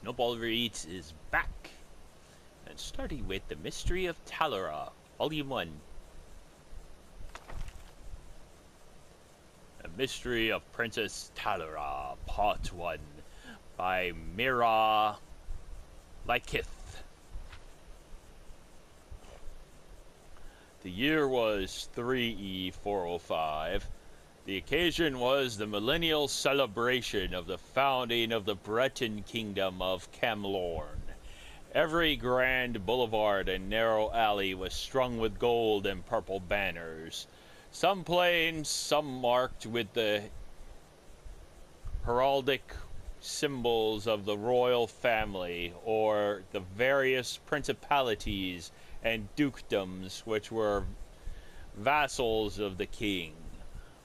Snowball Reads is back, and starting with The Mystery of Talara, Volume 1. The Mystery of Princess Talara, Part 1, by Mira Lykith. The year was 3E405. The occasion was the millennial celebration of the founding of the Breton kingdom of Camlorn. Every grand boulevard and narrow alley was strung with gold and purple banners, some plain, some marked with the heraldic symbols of the royal family or the various principalities and dukedoms which were vassals of the king.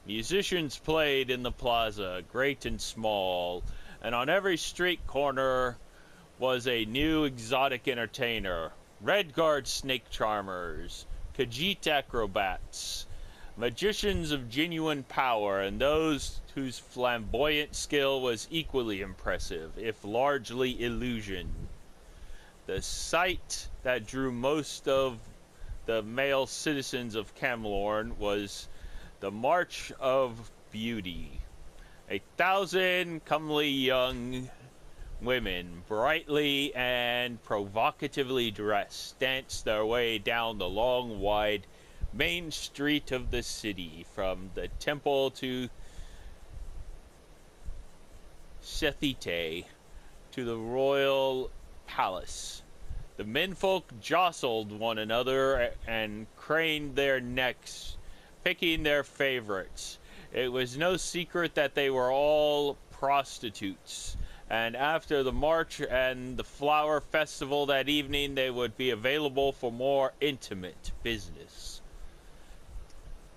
Musicians played in the plaza, great and small, and on every street corner was a new exotic entertainer. Redguard snake charmers, Khajiit acrobats, magicians of genuine power, and those whose flamboyant skill was equally impressive, if largely illusion. The sight that drew most of the male citizens of Camlorn was the March of Beauty. 1,000 comely young women, brightly and provocatively dressed, danced their way down the long, wide main street of the city, from the temple to Sethite to the royal palace. The menfolk jostled one another and craned their necks, picking their favorites. It was no secret that they were all prostitutes, and after the march and the flower festival that evening, they would be available for more intimate business.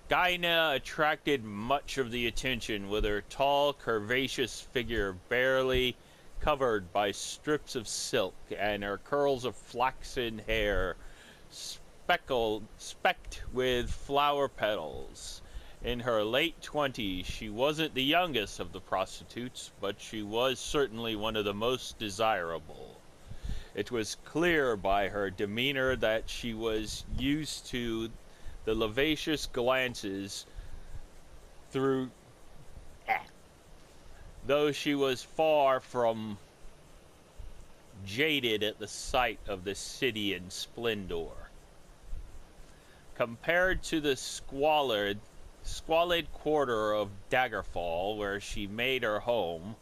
Gaina attracted much of the attention with her tall, curvaceous figure barely covered by strips of silk, and her curls of flaxen hair specked with flower petals. In her late 20s, she wasn't the youngest of the prostitutes, but she was certainly one of the most desirable. It was clear by her demeanor that she was used to the lascivious glances through, though she was far from jaded at the sight of the city in splendor. Compared to the squalid quarter of Daggerfall, where she made her home,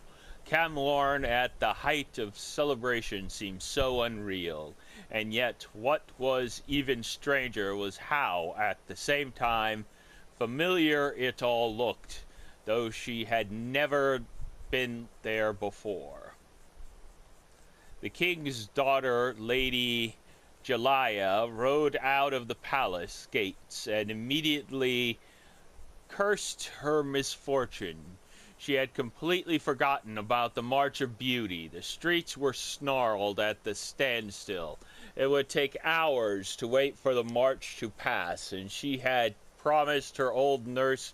Camlorn at the height of celebration seemed so unreal, and yet what was even stranger was how, at the same time, familiar it all looked, though she had never been there before. The king's daughter, Lady Jalaya, rode out of the palace gates and immediately cursed her misfortune. She had completely forgotten about the March of Beauty. The streets were snarled at the standstill. It would take hours to wait for the march to pass, and she had promised her old nurse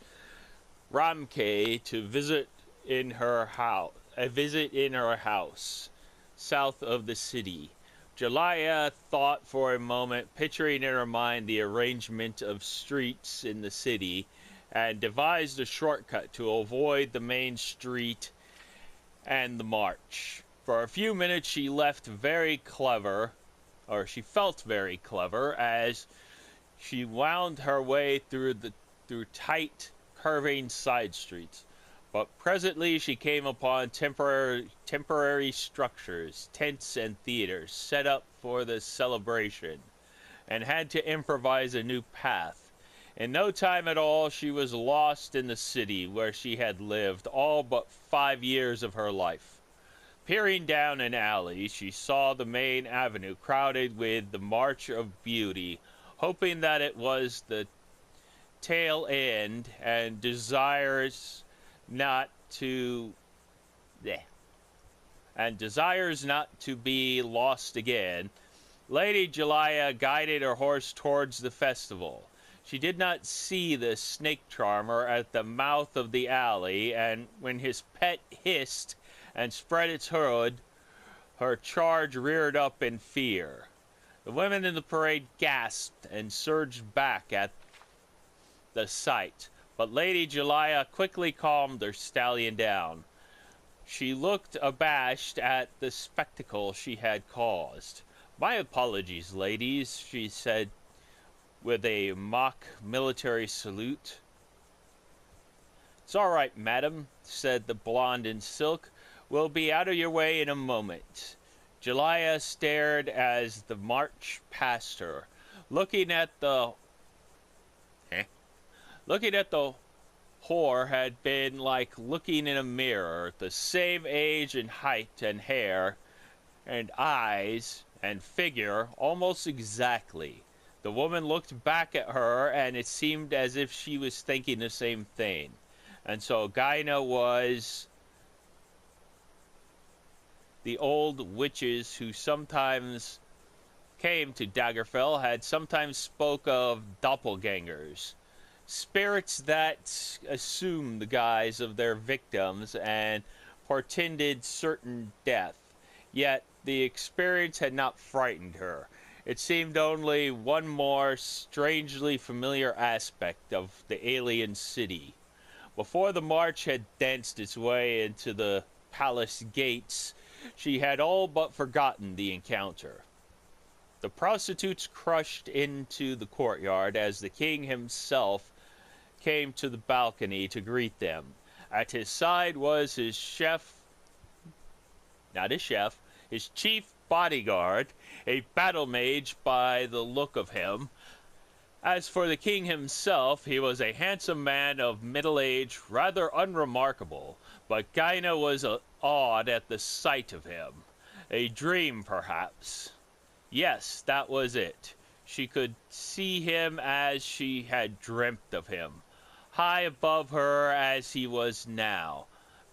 Ramke to visit in her house south of the city. Jalaya thought for a moment, picturing in her mind the arrangement of streets in the city, and devised a shortcut to avoid the main street and the march. For a few minutes she felt very clever, as she wound her way through tight, curving side streets. But presently she came upon temporary structures, tents and theaters set up for the celebration, and had to improvise a new path. In no time at all, she was lost in the city where she had lived all but 5 years of her life. Peering down an alley, she saw the main avenue crowded with the March of Beauty, hoping that it was the tail end and desires not to be lost again. Lady Jalaya guided her horse towards the festival. She did not see the snake charmer at the mouth of the alley, and when his pet hissed and spread its hood, Her charge reared up in fear. The women in the parade gasped and surged back at the sight, but Lady Julia quickly calmed their stallion down. She looked abashed at the spectacle she had caused. "My apologies, ladies," she said with a mock military salute. "It's all right, madam," said the blonde in silk. "We'll be out of your way in a moment." Julia stared as the march passed her, looking at the whore had been like looking in a mirror, the same age and height and hair and eyes and figure almost exactly. The woman looked back at her, and it seemed as if she was thinking the same thing. And so Gaina was the old witches who sometimes came to Daggerfell had sometimes spoke of doppelgangers, spirits that assumed the guise of their victims and portended certain death. Yet the experience had not frightened her. It seemed only one more strangely familiar aspect of the alien city. Before the march had danced its way into the palace gates, she had all but forgotten the encounter. The prostitutes crushed into the courtyard as the king himself came to the balcony to greet them. At his side was his his chief bodyguard, a battle mage by the look of him. As for the king himself, he was a handsome man of middle age, rather unremarkable, but Gaina was awed at the sight of him. A dream, perhaps. Yes, that was it. She could see him as she had dreamt of him, high above her as he was now,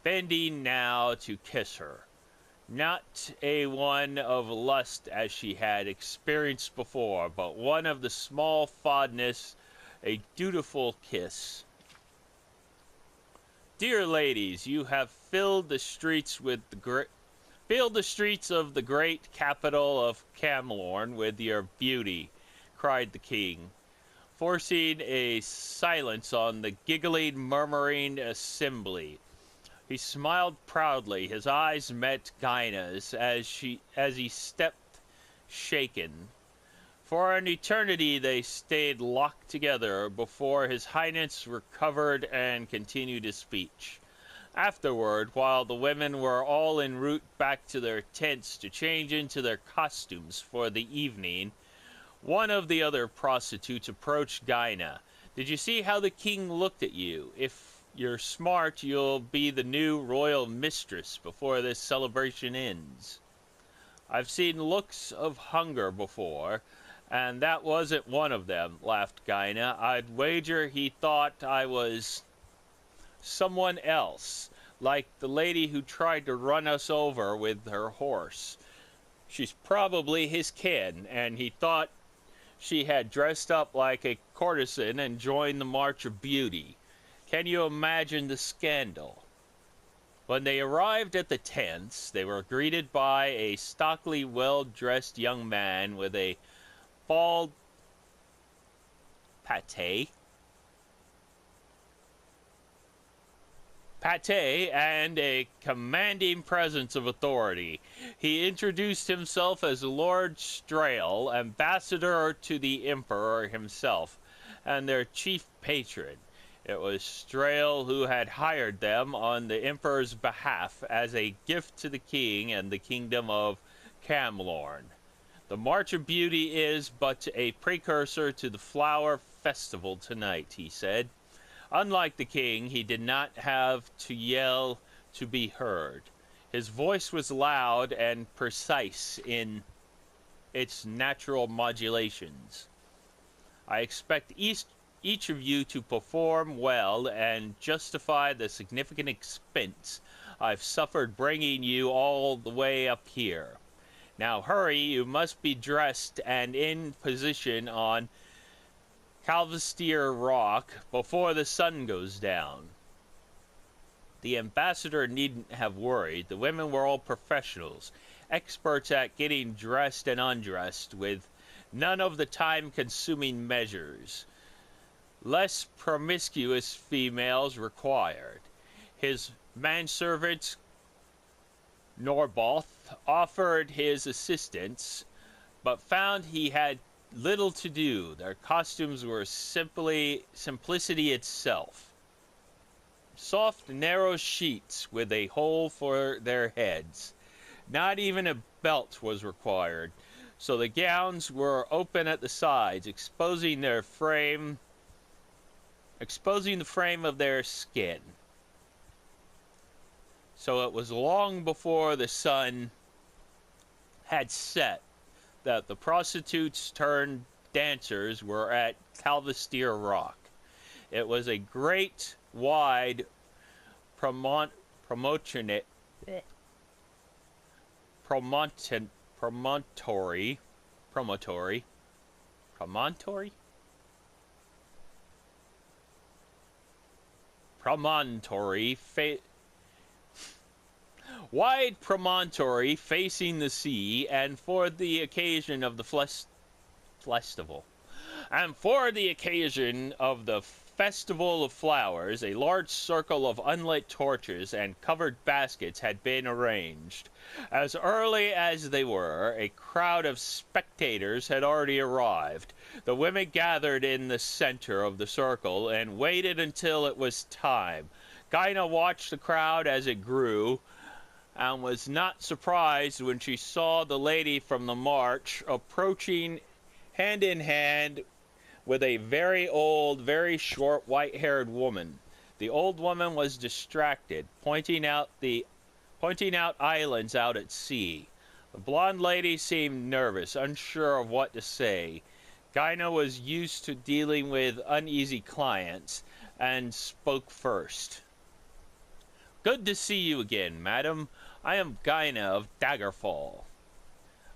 bending now to kiss her. Not a one of lust as she had experienced before, but one of the small fondness, a dutiful kiss. "Dear ladies, you have filled the streets of the great capital of Camlorn with your beauty," cried the king, forcing a silence on the giggling, murmuring assembly. He smiled proudly. His eyes met Gaina's as he stepped shaken. For an eternity they stayed locked together before His Highness recovered and continued his speech. Afterward, while the women were all en route back to their tents to change into their costumes for the evening, one of the other prostitutes approached Gaina. "Did you see how the king looked at you? If you're smart, you'll be the new royal mistress before this celebration ends." "I've seen looks of hunger before, and that wasn't one of them," laughed Gaina. "I'd wager he thought I was someone else, like the lady who tried to run us over with her horse. She's probably his kin, and he thought she had dressed up like a courtesan and joined the March of Beauty. Can you imagine the scandal?" When they arrived at the tents, they were greeted by a stockily well-dressed young man with a bald pate and a commanding presence of authority. He introduced himself as Lord Strail, ambassador to the Emperor himself, and their chief patron. It was Strail who had hired them on the Emperor's behalf as a gift to the king and the kingdom of Camlorn. The March of Beauty is but a precursor to the Flower Festival tonight, he said. Unlike the king, he did not have to yell to be heard. His voice was loud and precise in its natural modulations. "I expect each of you to perform well and justify the significant expense I've suffered bringing you all the way up here. Now hurry, you must be dressed and in position on Calvestier Rock before the sun goes down." The ambassador needn't have worried. The women were all professionals, experts at getting dressed and undressed with none of the time-consuming measures. Less promiscuous females required. His manservant Norboth offered his assistance, but found he had little to do. Their costumes were simplicity itself. Soft, narrow sheets with a hole for their heads. Not even a belt was required, so the gowns were open at the sides, exposing the frame of their skin. So it was long before the sun had set that the prostitutes turned dancers were at Calvestier Rock. It was a great, wide promontory wide promontory facing the sea, and for the occasion of the festival of flowers, a large circle of unlit torches and covered baskets had been arranged. As early as they were, a crowd of spectators had already arrived. The women gathered in the center of the circle and waited until it was time. Gyna watched the crowd as it grew, and was not surprised when she saw the lady from the march approaching hand in hand with a very old, very short, white-haired woman. The old woman was distracted, pointing out islands out at sea. The blonde lady seemed nervous, unsure of what to say. Gyna was used to dealing with uneasy clients, and spoke first. "Good to see you again, madam. I am Gyna of Daggerfall.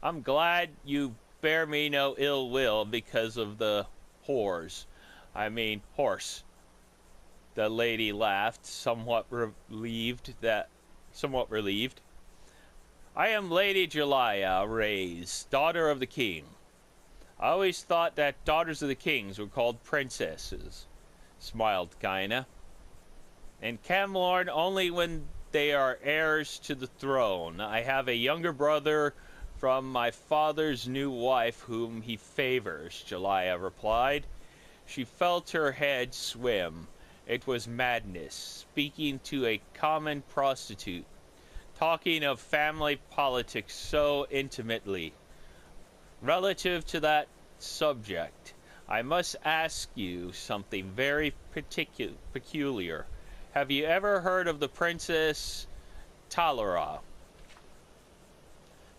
I'm glad you bear me no ill will because of the horse. The lady laughed, somewhat relieved. "I am Lady Jelaya Reyes, daughter of the king." "I always thought that daughters of the kings were called princesses," smiled Gyna. "In Camlorn only when they are heirs to the throne. I have a younger brother from my father's new wife whom he favors," Jelaya replied. She felt her head swim. It was madness, speaking to a common prostitute, talking of family politics so intimately. "Relative to that subject, I must ask you something very peculiar. Have you ever heard of the Princess Talara?"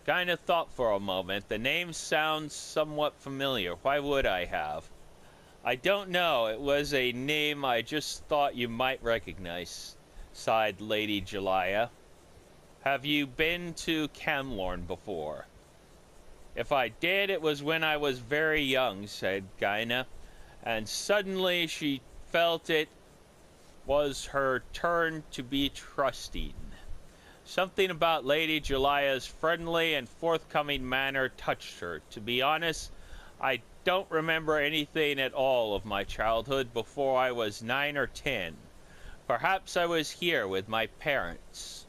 Gyna thought for a moment. The name sounds somewhat familiar. Why would I have? "I don't know. It was a name I just thought you might recognize," sighed Lady Jelaya. "Have you been to Camlorn before?" "If I did, it was when I was very young," said Gyna, and suddenly she felt it was her turn to be trusting. Something about Lady Jelaya's friendly and forthcoming manner touched her. "To be honest, I don't remember anything at all of my childhood before I was 9 or 10. Perhaps I was here with my parents,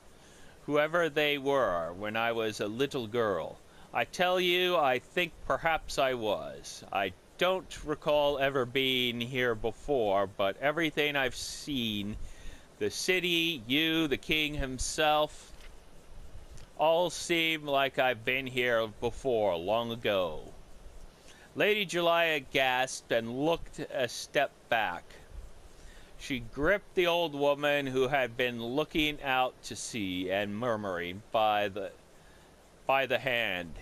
whoever they were, when I was a little girl. I tell you, I think perhaps I was. I don't recall ever being here before, but everything I've seen, the city, you, the king himself, all seem like I've been here before, long ago." Lady Jelaya gasped and looked a step back. She gripped the old woman who had been looking out to sea and murmuring by the hand.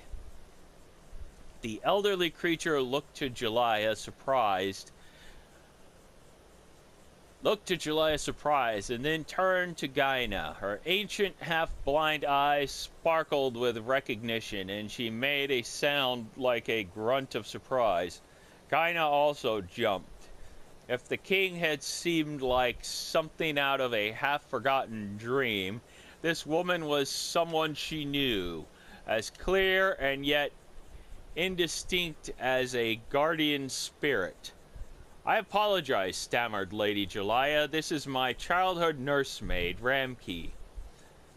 The elderly creature looked to Jelaya surprised, and then turned to Gyna. Her ancient, half-blind eyes sparkled with recognition, and she made a sound like a grunt of surprise. Gyna also jumped. If the king had seemed like something out of a half-forgotten dream, this woman was someone she knew, as clear and yet indistinct as a guardian spirit. I apologize, stammered Lady Jelaya. This is my childhood nursemaid, Ramkey.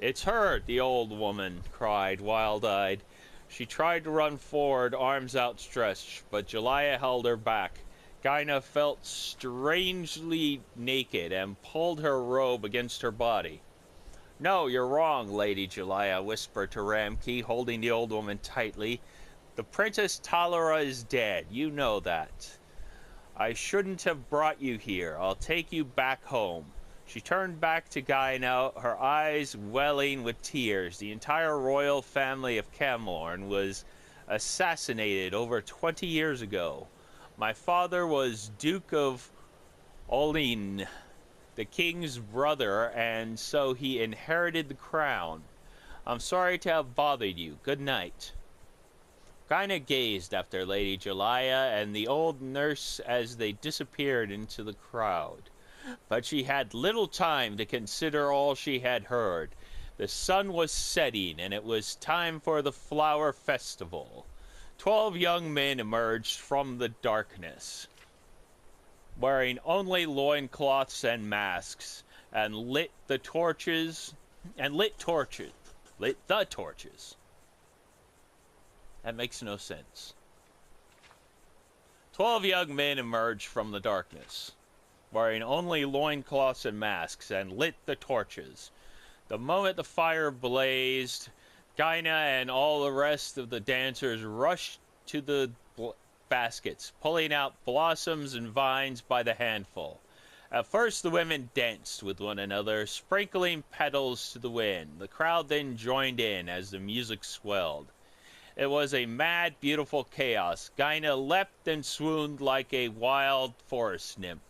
It's her, the old woman cried, wild-eyed. She tried to run forward, arms outstretched, but Jelaya held her back. Gyna felt strangely naked and pulled her robe against her body. No, you're wrong, Lady Jelaya whispered to Ramkey, holding the old woman tightly. The Princess Talara is dead. You know that. I shouldn't have brought you here. I'll take you back home. She turned back to Gyna, her eyes welling with tears. The entire royal family of Camlorn was assassinated over 20 years ago. My father was Duke of Olin, the king's brother, and so he inherited the crown. I'm sorry to have bothered you. Good night. Gyna gazed after Lady Jelaya and the old nurse as they disappeared into the crowd. But she had little time to consider all she had heard. The sun was setting, and it was time for the flower festival. 12 young men emerged from the darkness, wearing only loincloths and masks, and lit the torches. That makes no sense. 12 young men emerged from the darkness, wearing only loincloths and masks, and lit the torches. The moment the fire blazed, Gyna and all the rest of the dancers rushed to the baskets, pulling out blossoms and vines by the handful. At first the women danced with one another, sprinkling petals to the wind. The crowd then joined in as the music swelled. It was a mad, beautiful chaos. Gyna leapt and swooned like a wild forest nymph.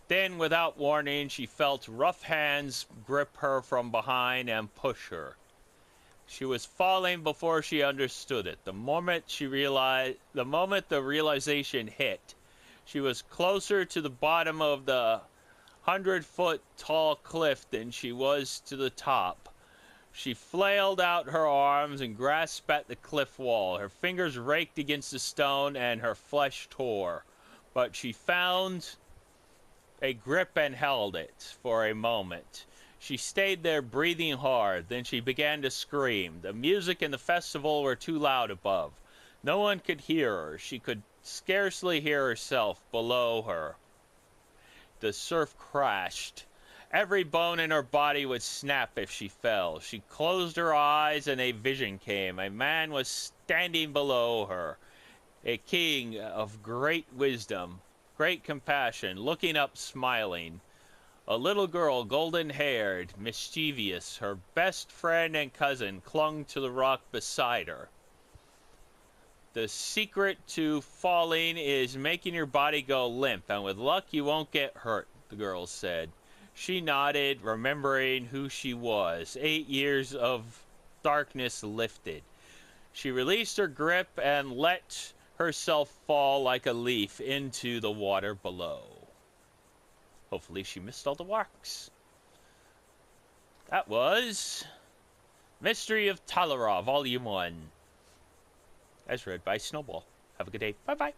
Then, without warning, she felt rough hands grip her from behind and push her. She was falling before she understood it. The moment the realization hit, she was closer to the bottom of the 100-foot tall cliff than she was to the top. She flailed out her arms and grasped at the cliff wall. Her fingers raked against the stone and her flesh tore. But she found a grip and held it for a moment. She stayed there breathing hard. Then she began to scream. The music and the festival were too loud above. No one could hear her. She could scarcely hear herself below her. The surf crashed. Every bone in her body would snap if she fell. She closed her eyes and a vision came. A man was standing below her, a king of great wisdom, great compassion, looking up smiling. A little girl, golden-haired, mischievous, her best friend and cousin, clung to the rock beside her. The secret to falling is making your body go limp, and with luck you won't get hurt, the girl said. She nodded, remembering who she was. 8 years of darkness lifted. She released her grip and let herself fall like a leaf into the water below. Hopefully she missed all the walks. That was Mystery of Talara, Volume 1. As read by Snowball. Have a good day. Bye-bye.